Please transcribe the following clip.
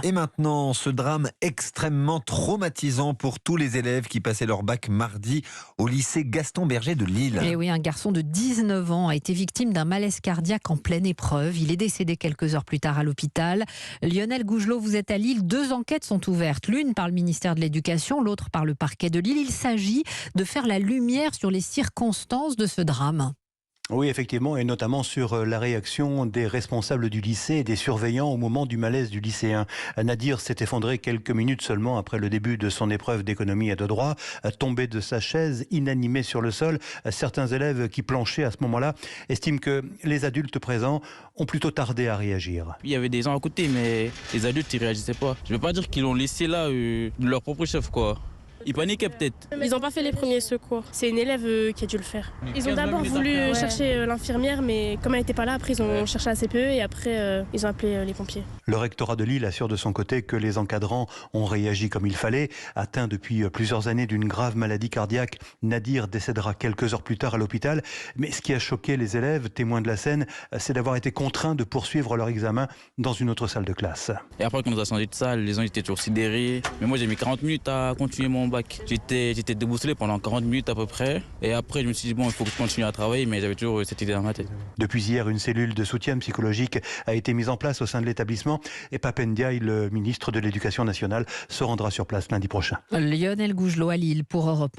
Et maintenant, ce drame extrêmement traumatisant pour tous les élèves qui passaient leur bac mardi au lycée Gaston Berger de Lille. Et oui, un garçon de 19 ans a été victime d'un malaise cardiaque en pleine épreuve. Il est décédé quelques heures plus tard à l'hôpital. Lionel Gougelot, vous êtes à Lille. 2 enquêtes sont ouvertes. L'une par le ministère de l'Éducation, l'autre par le parquet de Lille. Il s'agit de faire la lumière sur les circonstances de ce drame. Oui, effectivement, et notamment sur la réaction des responsables du lycée et des surveillants au moment du malaise du lycéen. Nadir s'est effondré quelques minutes seulement après le début de son épreuve d'économie et de droit, tombé de sa chaise, inanimé sur le sol. Certains élèves qui planchaient à ce moment-là estiment que les adultes présents ont plutôt tardé à réagir. Il y avait des gens à côté, mais les adultes, ils réagissaient pas. Je veux pas dire qu'ils l'ont laissé là, de leur propre chef, quoi. Ils paniquaient peut-être. Ils n'ont pas fait les premiers secours. C'est une élève qui a dû le faire. Ils ont d'abord voulu chercher l'infirmière, mais comme elle n'était pas là, après ils ont cherché la CPE et après ils ont appelé les pompiers. Le rectorat de Lille assure de son côté que les encadrants ont réagi comme il fallait. Atteint depuis plusieurs années d'une grave maladie cardiaque, Nadir décédera quelques heures plus tard à l'hôpital. Mais ce qui a choqué les élèves, témoins de la scène, c'est d'avoir été contraints de poursuivre leur examen dans une autre salle de classe. Et après qu'on nous a changé de salle, les gens étaient toujours sidérés. Mais moi j'ai mis 40 minutes à continuer mon bac. J'étais déboussolé pendant 40 minutes à peu près. Et après, je me suis dit, bon, il faut que je continue à travailler, mais j'avais toujours cette idée dans ma tête. Depuis hier, une cellule de soutien psychologique a été mise en place au sein de l'établissement. Et Pape Ndiaye, le ministre de l'Éducation nationale, se rendra sur place lundi prochain. Lionel Gougelot à Lille pour Europe 1.